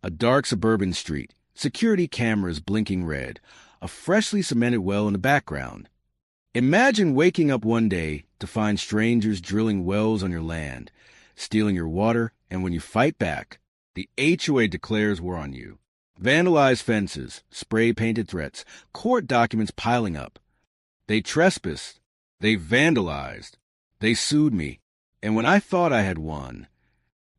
A dark suburban street, security cameras blinking red, a freshly cemented well in the background. Imagine waking up one day to find strangers drilling wells on your land, stealing your water, and when you fight back, the HOA declares war on you. Vandalized fences, spray-painted threats, court documents piling up. They trespassed. They vandalized. They sued me. And when I thought I had won,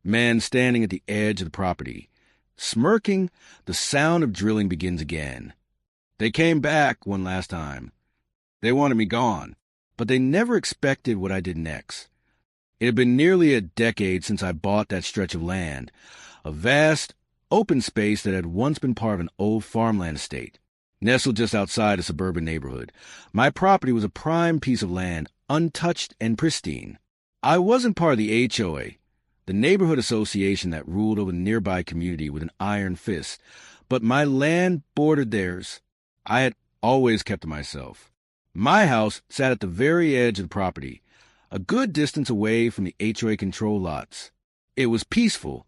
man standing at the edge of the property, smirking, the sound of drilling begins again. They came back one last time. They wanted me gone, but they never expected what I did next. It had been nearly a decade since I bought that stretch of land, a vast, open space that had once been part of an old farmland estate, nestled just outside a suburban neighborhood. My property was a prime piece of land, untouched and pristine. I wasn't part of the HOA, the neighborhood association that ruled over the nearby community with an iron fist, but my land bordered theirs. I had always kept to myself. My house sat at the very edge of the property, a good distance away from the HOA control lots. It was peaceful.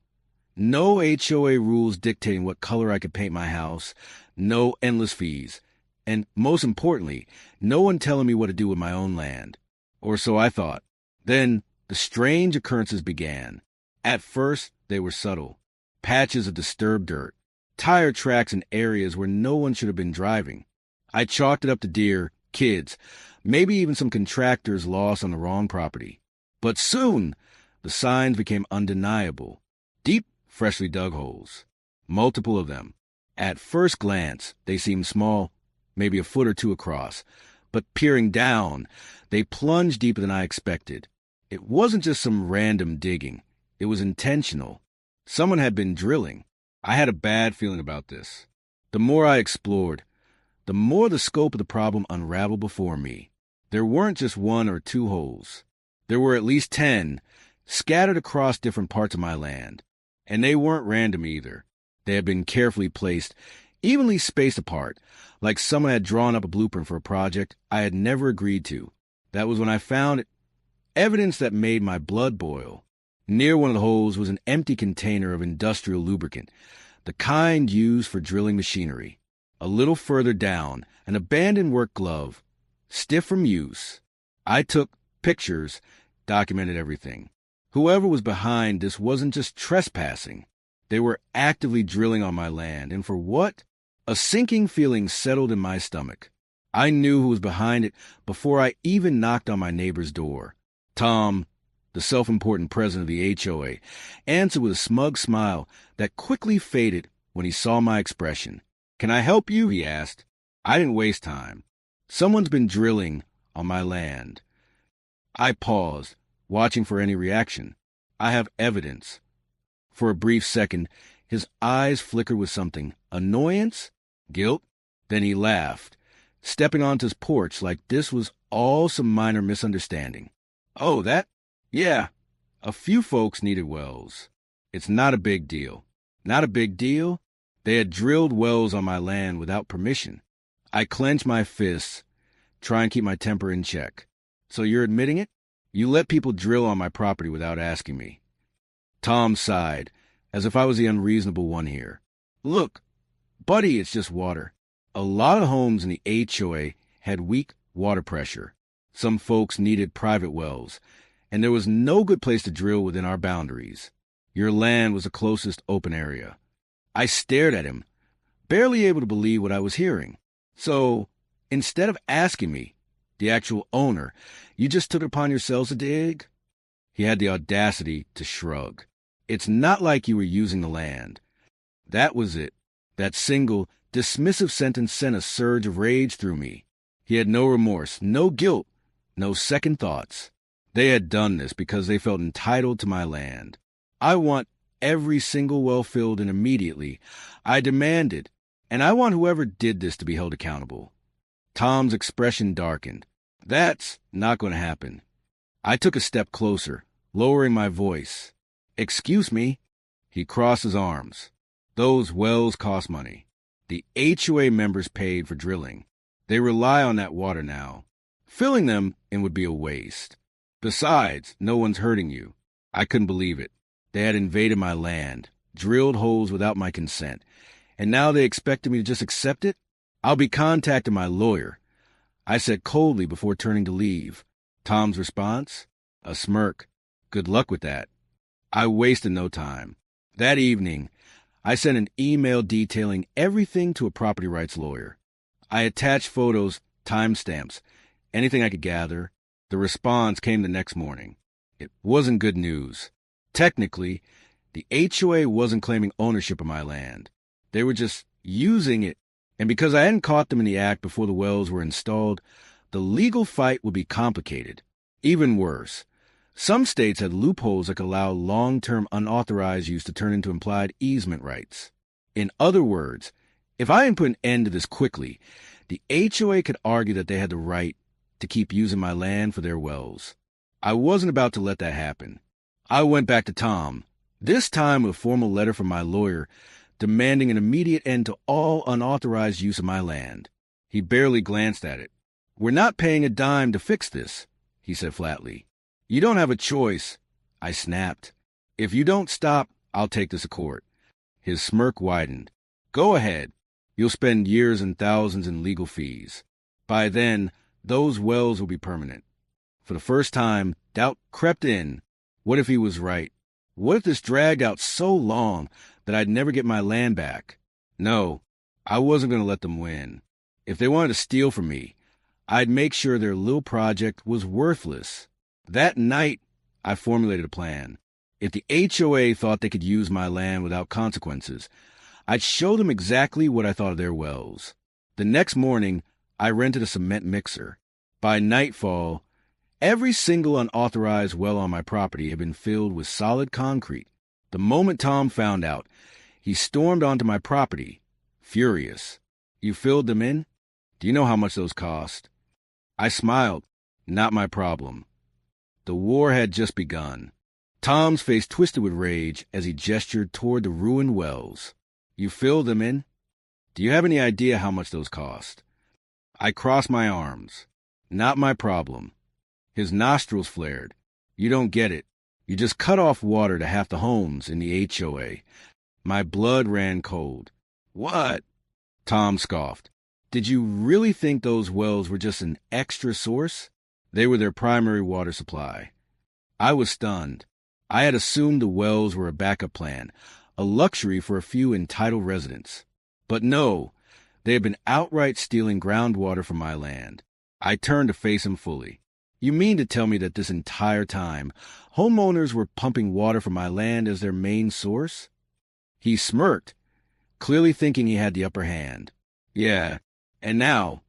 No HOA rules dictating what color I could paint my house, no endless fees, and most importantly, no one telling me what to do with my own land. Or so I thought. Then the strange occurrences began. At first, they were subtle. Patches of disturbed dirt, tire tracks in areas where no one should have been driving. I chalked it up to deer, kids, maybe even some contractors lost on the wrong property. But soon, the signs became undeniable. Deep, freshly dug holes. Multiple of them. At first glance, they seemed small, maybe a foot or two across. But peering down, they plunged deeper than I expected. It wasn't just some random digging. It was intentional. Someone had been drilling. I had a bad feeling about this. The more I explored, the more the scope of the problem unraveled before me. There weren't just one or two holes. There were at least 10, scattered across different parts of my land. And they weren't random either. They had been carefully placed, evenly spaced apart, like someone had drawn up a blueprint for a project I had never agreed to. That was when I found evidence that made my blood boil. Near one of the holes was an empty container of industrial lubricant, the kind used for drilling machinery. A little further down, an abandoned work glove, stiff from use. I took pictures, documented everything. Whoever was behind this wasn't just trespassing. They were actively drilling on my land, and for what? A sinking feeling settled in my stomach. I knew who was behind it before I even knocked on my neighbor's door. Tom, the self-important president of the HOA, answered with a smug smile that quickly faded when he saw my expression. "Can I help you?" he asked. I didn't waste time. "Someone's been drilling on my land." I paused, watching for any reaction. "I have evidence." For a brief second, his eyes flickered with something. Annoyance? Guilt? Then he laughed, stepping onto his porch like this was all some minor misunderstanding. "Oh, that? Yeah. A few folks needed wells. It's not a big deal." Not a big deal? They had drilled wells on my land without permission. I clenched my fists, trying to keep my temper in check. "So you're admitting it? You let people drill on my property without asking me." Tom sighed, as if I was the unreasonable one here. "Look, buddy, it's just water." A lot of homes in the HOA had weak water pressure. Some folks needed private wells, and there was no good place to drill within our boundaries. Your land was the closest open area. I stared at him, barely able to believe what I was hearing. "So, instead of asking me, the actual owner, you just took it upon yourselves to dig?" He had the audacity to shrug. "It's not like you were using the land." That was it. That single, dismissive sentence sent a surge of rage through me. He had no remorse, no guilt, no second thoughts. They had done this because they felt entitled to my land. I want every single well filled in immediately. I demanded, and I want whoever did this to be held accountable. Tom's expression darkened. "That's not going to happen." I took a step closer, lowering my voice. "Excuse me." He crossed his arms. "Those wells cost money. The HOA members paid for drilling. They rely on that water now. Filling them in would be a waste. Besides, no one's hurting you." I couldn't believe it. They had invaded my land, drilled holes without my consent, and now they expected me to just accept it? I'll be contacting my lawyer, I said coldly before turning to leave. Tom's response? A smirk. Good luck with that. I wasted no time. That evening, I sent an email detailing everything to a property rights lawyer. I attached photos, timestamps, anything I could gather. The response came the next morning. It wasn't good news. Technically, the HOA wasn't claiming ownership of my land. They were just using it, and because I hadn't caught them in the act before the wells were installed, the legal fight would be complicated. Even worse, some states had loopholes that could allow long-term unauthorized use to turn into implied easement rights. In other words, if I didn't put an end to this quickly, the HOA could argue that they had the right to keep using my land for their wells. I wasn't about to let that happen. I went back to Tom, this time with a formal letter from my lawyer demanding an immediate end to all unauthorized use of my land. He barely glanced at it. We're not paying a dime to fix this, he said flatly. You don't have a choice, I snapped. If you don't stop, I'll take this to court. His smirk widened. Go ahead. You'll spend years and thousands in legal fees. By then, those wells will be permanent. For the first time, doubt crept in. What if he was right? What if this dragged out so long that I'd never get my land back? No, I wasn't going to let them win. If they wanted to steal from me, I'd make sure their little project was worthless. That night, I formulated a plan. If the HOA thought they could use my land without consequences, I'd show them exactly what I thought of their wells. The next morning, I rented a cement mixer. By nightfall, every single unauthorized well on my property had been filled with solid concrete. The moment Tom found out, he stormed onto my property, furious. You filled them in? Do you know how much those cost? I smiled. Not my problem. The war had just begun. Tom's face twisted with rage as he gestured toward the ruined wells. You filled them in? Do you have any idea how much those cost? I crossed my arms. Not my problem. His nostrils flared. You don't get it. You just cut off water to half the homes in the HOA. My blood ran cold. What? Tom scoffed. Did you really think those wells were just an extra source? They were their primary water supply. I was stunned. I had assumed the wells were a backup plan, a luxury for a few entitled residents. But no, they had been outright stealing groundwater from my land. I turned to face him fully. You mean to tell me that this entire time, homeowners were pumping water from my land as their main source? He smirked, clearly thinking he had the upper hand. Yeah, and now,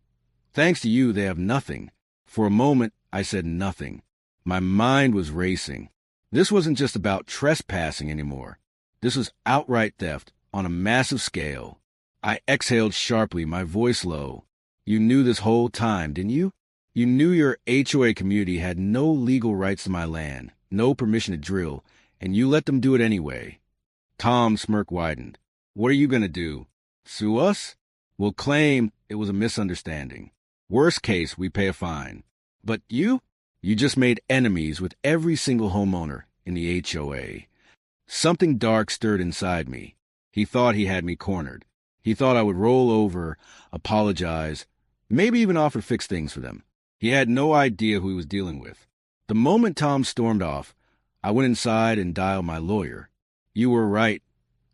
thanks to you, they have nothing. For a moment, I said nothing. My mind was racing. This wasn't just about trespassing anymore. This was outright theft on a massive scale. I exhaled sharply, my voice low. You knew this whole time, didn't you? You knew your HOA community had no legal rights to my land, no permission to drill, and you let them do it anyway. Tom's smirk widened. What are you going to do? Sue us? We'll claim it was a misunderstanding. Worst case, we pay a fine. But you? You just made enemies with every single homeowner in the HOA. Something dark stirred inside me. He thought he had me cornered. He thought I would roll over, apologize, maybe even offer to fix things for them. He had no idea who he was dealing with. The moment Tom stormed off, I went inside and dialed my lawyer. You were right,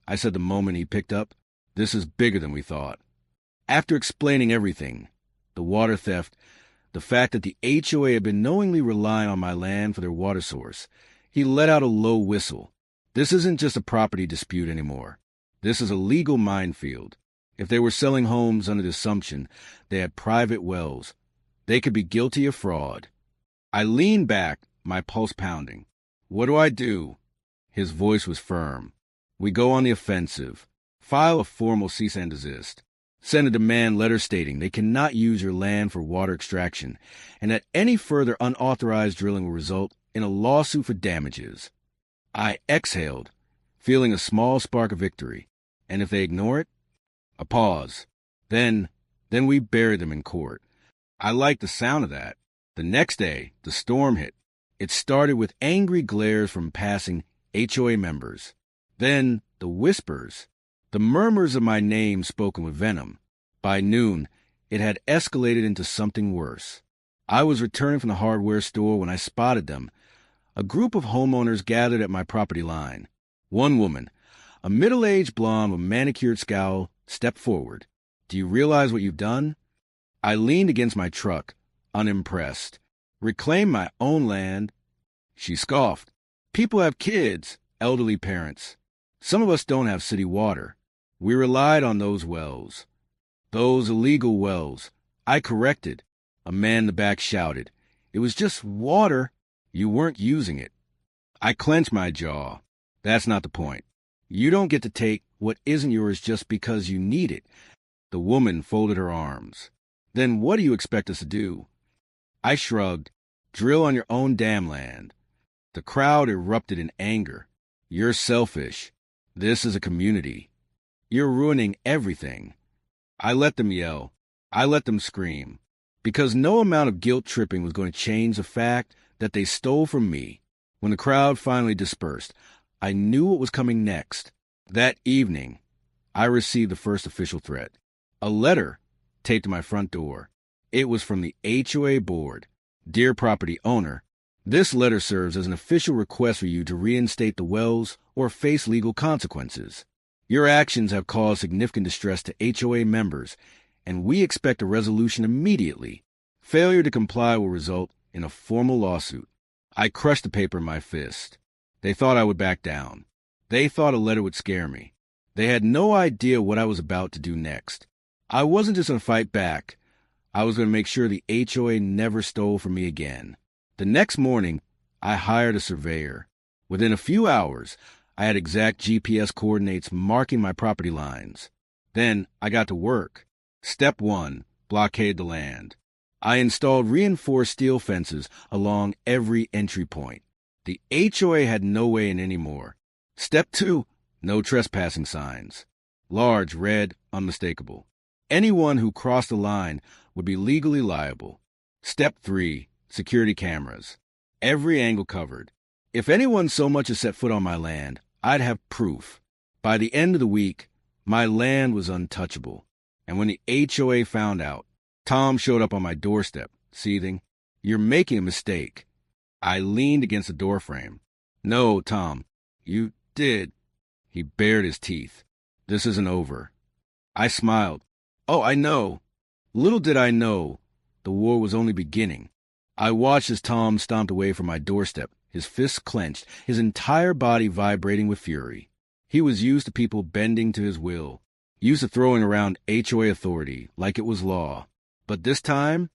I said the moment he picked up. This is bigger than we thought. After explaining everything, the water theft, the fact that the HOA had been knowingly relying on my land for their water source, he let out a low whistle. This isn't just a property dispute anymore. This is a legal minefield. If they were selling homes under the assumption they had private wells, they could be guilty of fraud. I leaned back, my pulse pounding. What do I do? His voice was firm. We go on the offensive. File a formal cease and desist. Send a demand letter stating they cannot use your land for water extraction, and that any further unauthorized drilling will result in a lawsuit for damages. I exhaled, feeling a small spark of victory. And if they ignore it? A pause. Then we bury them in court. I liked the sound of that. The next day, the storm hit. It started with angry glares from passing HOA members. Then the whispers, the murmurs of my name spoken with venom. By noon, it had escalated into something worse. I was returning from the hardware store when I spotted them. A group of homeowners gathered at my property line. One woman, a middle-aged blonde with a manicured scowl, stepped forward. "Do you realize what you've done?" I leaned against my truck, unimpressed. "Reclaim my own land?" She scoffed. "People have kids, elderly parents. Some of us don't have city water. We relied on those wells. Those illegal wells." I corrected. A man in the back shouted, "It was just water. You weren't using it." I clenched my jaw. "That's not the point. You don't get to take what isn't yours just because you need it." The woman folded her arms. "Then what do you expect us to do?" I shrugged. "Drill on your own damn land." The crowd erupted in anger. "You're selfish. This is a community. You're ruining everything." I let them yell. I let them scream. Because no amount of guilt tripping was going to change the fact that they stole from me. When the crowd finally dispersed, I knew what was coming next. That evening, I received the first official threat. A letter taped to my front door. It was from the HOA board. "Dear property owner, this letter serves as an official request for you to reinstate the wells or face legal consequences. Your actions have caused significant distress to HOA members, and we expect a resolution immediately. Failure to comply will result in a formal lawsuit." I crushed the paper in my fist. They thought I would back down. They thought a letter would scare me. They had no idea what I was about to do next. I wasn't just going to fight back. I was going to make sure the HOA never stole from me again. The next morning, I hired a surveyor. Within a few hours, I had exact GPS coordinates marking my property lines. Then I got to work. Step 1, blockade the land. I installed reinforced steel fences along every entry point. The HOA had no way in anymore. Step 2, no trespassing signs. Large, red, unmistakable. Anyone who crossed the line would be legally liable. Step 3, security cameras. Every angle covered. If anyone so much as set foot on my land, I'd have proof. By the end of the week, my land was untouchable. And when the HOA found out, Tom showed up on my doorstep, seething. "You're making a mistake." I leaned against the doorframe. "No, Tom, you did." He bared his teeth. "This isn't over." I smiled. "Oh, I know." Little did I know, the war was only beginning. I watched as Tom stomped away from my doorstep, his fists clenched, his entire body vibrating with fury. He was used to people bending to his will, used to throwing around HOA authority like it was law. But this time,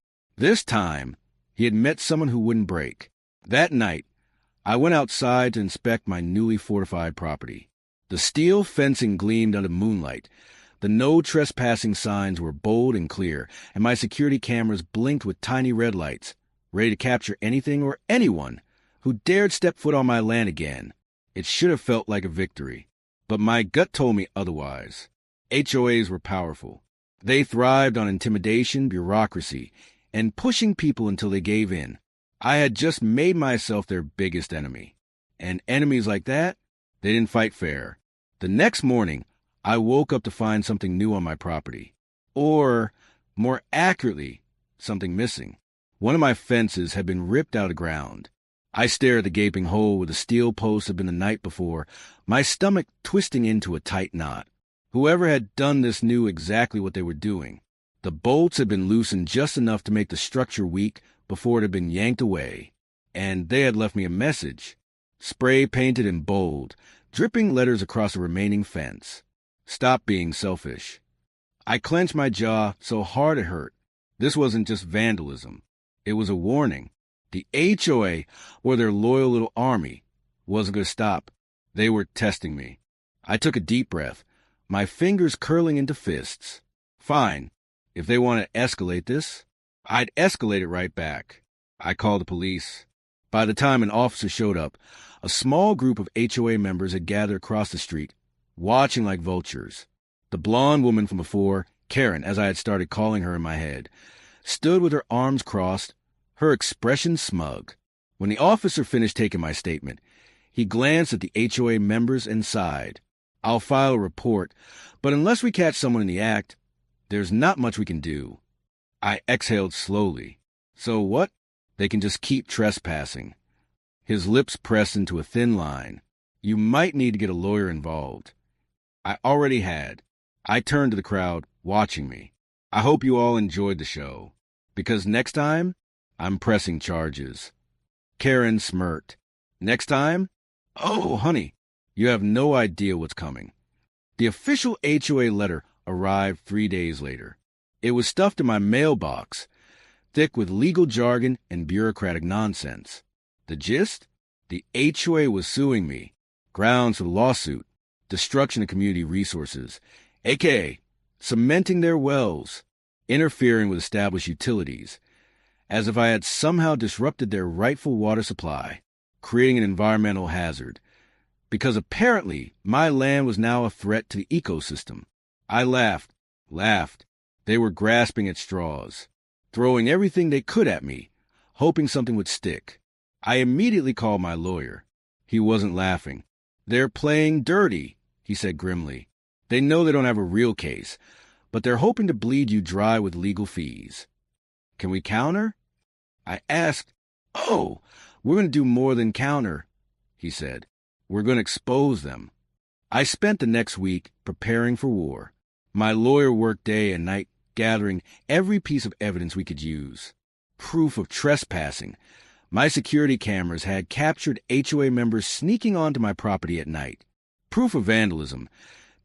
he had met someone who wouldn't break. That night, I went outside to inspect my newly fortified property. The steel fencing gleamed under moonlight. The no trespassing signs were bold and clear, and my security cameras blinked with tiny red lights, ready to capture anything or anyone who dared step foot on my land again. It should have felt like a victory, but my gut told me otherwise. HOAs were powerful. They thrived on intimidation, bureaucracy, and pushing people until they gave in. I had just made myself their biggest enemy. And enemies like that, they didn't fight fair. The next morning, I woke up to find something new on my property. Or, more accurately, something missing. One of my fences had been ripped out of the ground. I stared at the gaping hole where the steel post had been the night before, my stomach twisting into a tight knot. Whoever had done this knew exactly what they were doing. The bolts had been loosened just enough to make the structure weak before it had been yanked away. And they had left me a message, spray-painted in bold, dripping letters across the remaining fence. "Stop being selfish." I clenched my jaw so hard it hurt. This wasn't just vandalism. It was a warning. The HOA, or their loyal little army, wasn't going to stop. They were testing me. I took a deep breath, my fingers curling into fists. Fine. If they want to escalate this, I'd escalate it right back. I called the police. By the time an officer showed up, a small group of HOA members had gathered across the street, watching like vultures. The blonde woman from before, Karen, as I had started calling her in my head, stood with her arms crossed, her expression smug. When the officer finished taking my statement, he glanced at the HOA members and sighed. I'll file a report, but unless we catch someone in the act, there's not much we can do. I exhaled slowly. So what? They can just keep trespassing. His lips pressed into a thin line. You might need to get a lawyer involved. I already had. I turned to the crowd, watching me. I hope you all enjoyed the show, because next time, I'm pressing charges. Karen smirked. Next time? Oh, honey, you have no idea what's coming. The official HOA letter arrived 3 days later. It was stuffed in my mailbox, thick with legal jargon and bureaucratic nonsense. The gist? The HOA was suing me. Grounds for the lawsuit: destruction of community resources, aka cementing their wells, interfering with established utilities, as if I had somehow disrupted their rightful water supply, creating an environmental hazard, because apparently my land was now a threat to the ecosystem. I laughed. They were grasping at straws, throwing everything they could at me, hoping something would stick. I immediately called my lawyer. He wasn't laughing. They're playing dirty, he said grimly. They know they don't have a real case, but they're hoping to bleed you dry with legal fees. Can we counter? I asked. Oh, we're going to do more than counter, he said. We're going to expose them. I spent the next week preparing for war. My lawyer worked day and night gathering every piece of evidence we could use. Proof of trespassing. My security cameras had captured HOA members sneaking onto my property at night. Proof of vandalism.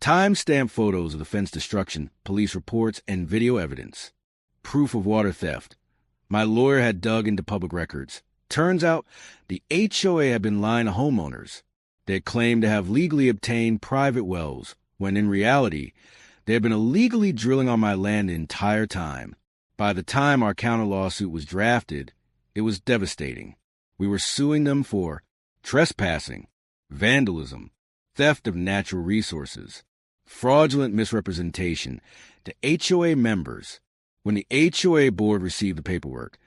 Time-stamped photos of the fence destruction, police reports, and video evidence. Proof of water theft. My lawyer had dug into public records. Turns out the HOA had been lying to homeowners. They had claimed to have legally obtained private wells, when in reality, they had been illegally drilling on my land the entire time. By the time our counter lawsuit was drafted, it was devastating. We were suing them for trespassing, vandalism, theft of natural resources, fraudulent misrepresentation to HOA members. When the HOA board received the paperwork,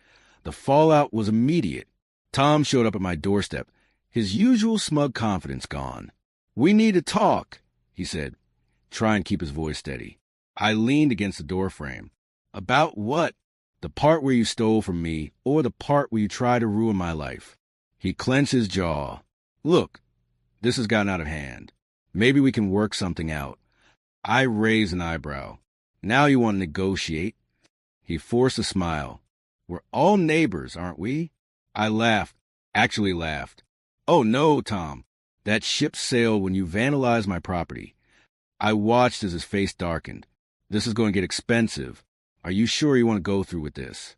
the fallout was immediate. Tom showed up at my doorstep, his usual smug confidence gone. "We need to talk," he said. Try and keep his voice steady. I leaned against the doorframe. "About what? The part where you stole from me, or the part where you tried to ruin my life?" He clenched his jaw. "Look, this has gotten out of hand. Maybe we can work something out." I raised an eyebrow. "Now you want to negotiate?" He forced a smile. "We're all neighbors, aren't we?" I laughed. Actually laughed. "Oh no, Tom. That ship sailed when you vandalized my property." I watched as his face darkened. "This is going to get expensive. Are you sure you want to go through with this?"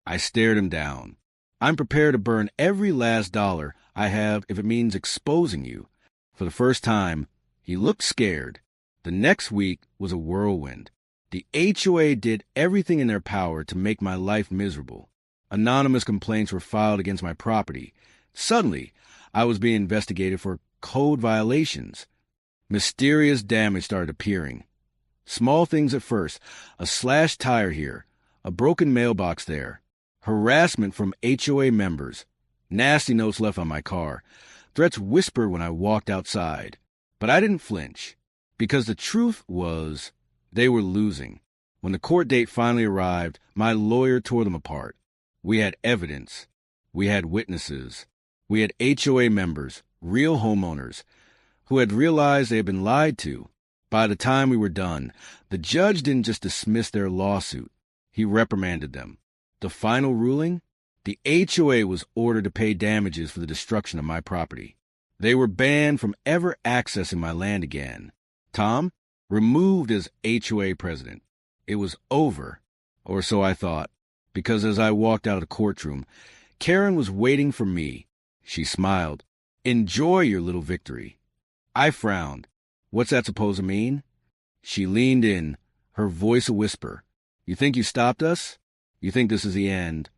I stared him down. "I'm prepared to burn every last dollar I have if it means exposing you." For the first time, he looked scared. The next week was a whirlwind. The HOA did everything in their power to make my life miserable. Anonymous complaints were filed against my property. Suddenly, I was being investigated for code violations. Mysterious damage started appearing. Small things at first: a slashed tire here, a broken mailbox there, harassment from HOA members, nasty notes left on my car, threats whispered when I walked outside. But I didn't flinch, because the truth was, they were losing. When the court date finally arrived, my lawyer tore them apart. We had evidence. We had witnesses. We had HOA members, real homeowners, who had realized they had been lied to. By the time we were done, the judge didn't just dismiss their lawsuit. He reprimanded them. The final ruling? The HOA was ordered to pay damages for the destruction of my property. They were banned from ever accessing my land again. Tom, removed as HOA president. It was over, or so I thought, because as I walked out of the courtroom, Karen was waiting for me. She smiled. "Enjoy your little victory." I frowned. "What's that supposed to mean?" She leaned in, her voice a whisper. "You think you stopped us? You think this is the end?"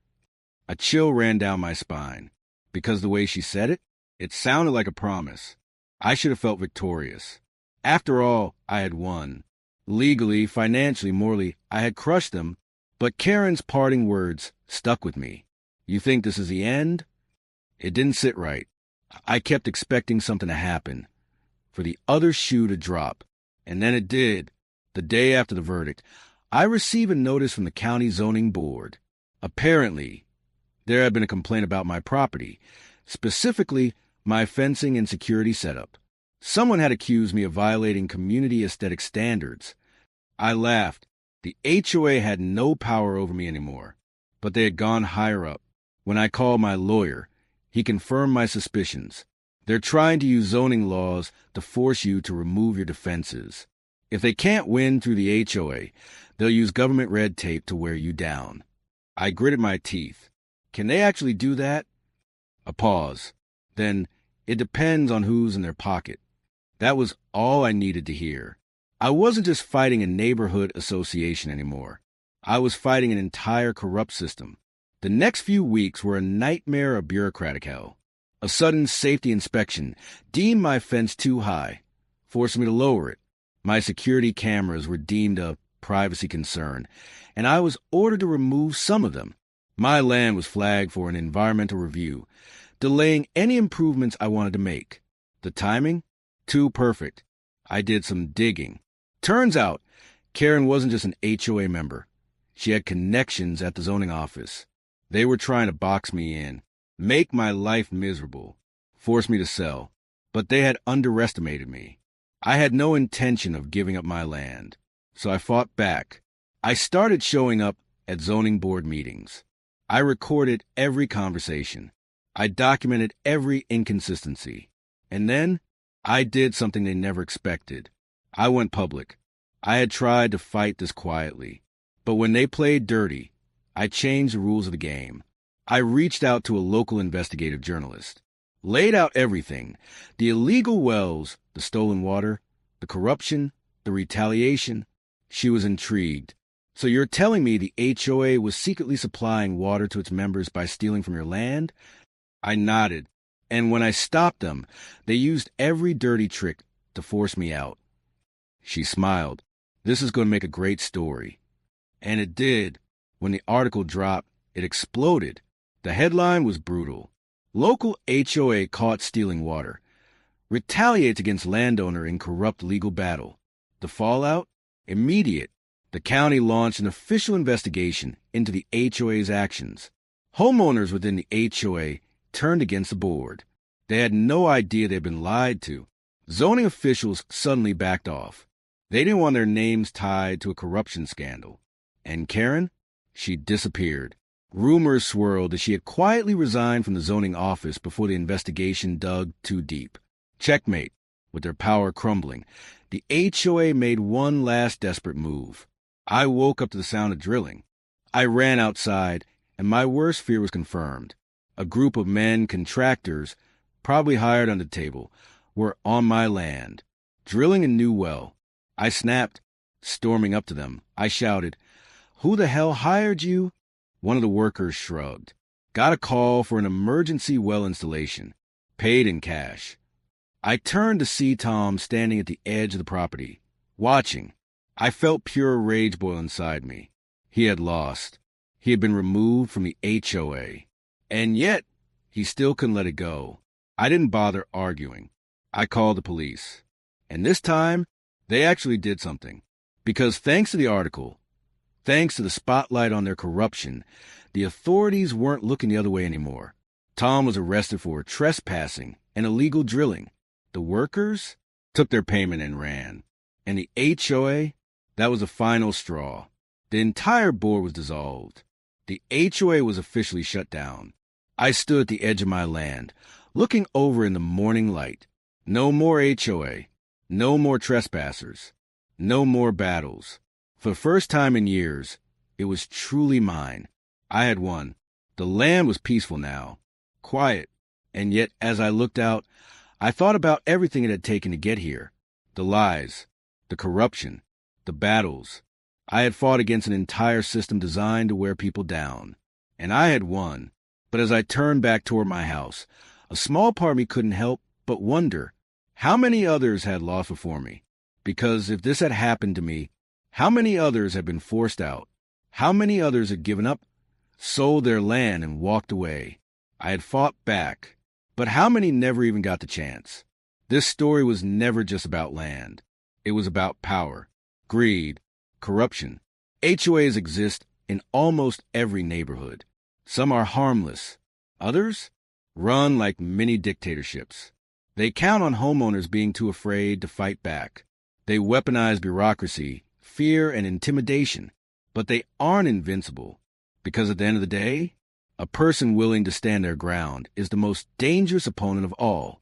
A chill ran down my spine. Because the way she said it, it sounded like a promise. I should have felt victorious. After all, I had won. Legally, financially, morally, I had crushed them. But Karen's parting words stuck with me. "You think this is the end?" It didn't sit right. I kept expecting something to happen. for the other shoe to drop. And then it did. The day after the verdict, I received a notice from the county zoning board. Apparently, there had been a complaint about my property, specifically my fencing and security setup. Someone had accused me of violating community aesthetic standards. I laughed. The HOA had no power over me anymore, but they had gone higher up. When I called my lawyer, he confirmed my suspicions. They're trying to use zoning laws to force you to remove your defenses. If they can't win through the HOA, they'll use government red tape to wear you down. I gritted my teeth. Can they actually do that? A pause. Then, it depends on who's in their pocket. That was all I needed to hear. I wasn't just fighting a neighborhood association anymore. I was fighting an entire corrupt system. The next few weeks were a nightmare of bureaucratic hell. A sudden safety inspection deemed my fence too high, forcing me to lower it. My security cameras were deemed a privacy concern, and I was ordered to remove some of them. My land was flagged for an environmental review, delaying any improvements I wanted to make. The timing? Too perfect. I did some digging. Turns out, Karen wasn't just an HOA member. She had connections at the zoning office. They were trying to box me in, make my life miserable, force me to sell. But they had underestimated me. I had no intention of giving up my land, so I fought back. I started showing up at zoning board meetings. I recorded every conversation. I documented every inconsistency. And then, I did something they never expected. I went public. I had tried to fight this quietly. But when they played dirty, I changed the rules of the game. I reached out to a local investigative journalist, laid out everything, the illegal wells, the stolen water, the corruption, the retaliation. She was intrigued. So you're telling me the HOA was secretly supplying water to its members by stealing from your land? I nodded, and when I stopped them, they used every dirty trick to force me out. She smiled. This is going to make a great story. And it did. When the article dropped, it exploded. The headline was brutal. Local HOA caught stealing water. Retaliates against landowner in corrupt legal battle. The fallout? Immediate. The county launched an official investigation into the HOA's actions. Homeowners within the HOA turned against the board. They had no idea they'd been lied to. Zoning officials suddenly backed off. They didn't want their names tied to a corruption scandal. And Karen? She disappeared. Rumors swirled that she had quietly resigned from the zoning office before the investigation dug too deep. Checkmate. With their power crumbling, the HOA made one last desperate move. I woke up to the sound of drilling. I ran outside, and my worst fear was confirmed. A group of men, contractors, probably hired under the table, were on my land, drilling a new well. I snapped. Storming up to them, I shouted, "Who the hell hired you?" One of the workers shrugged. Got a call for an emergency well installation. Paid in cash. I turned to see Tom standing at the edge of the property, watching. I felt pure rage boil inside me. He had lost. He had been removed from the HOA. And yet, he still couldn't let it go. I didn't bother arguing. I called the police. And this time, they actually did something. Because thanks to the article, thanks to the spotlight on their corruption, the authorities weren't looking the other way anymore. Tom was arrested for trespassing and illegal drilling. The workers took their payment and ran. And the HOA, that was the final straw. The entire board was dissolved. The HOA was officially shut down. I stood at the edge of my land, looking over in the morning light. No more HOA. No more trespassers. No more battles. For the first time in years, it was truly mine. I had won. The land was peaceful now, quiet, and yet as I looked out, I thought about everything it had taken to get here. The lies, the corruption, the battles. I had fought against an entire system designed to wear people down, and I had won. But as I turned back toward my house, a small part of me couldn't help but wonder how many others had lost before me. Because if this had happened to me, how many others had been forced out? How many others had given up, sold their land, and walked away? I had fought back, but how many never even got the chance? This story was never just about land. It was about power, greed, corruption. HOAs exist in almost every neighborhood. Some are harmless. Others run like mini dictatorships. They count on homeowners being too afraid to fight back. They weaponize bureaucracy, fear, and intimidation. But they aren't invincible, because at the end of the day, a person willing to stand their ground is the most dangerous opponent of all.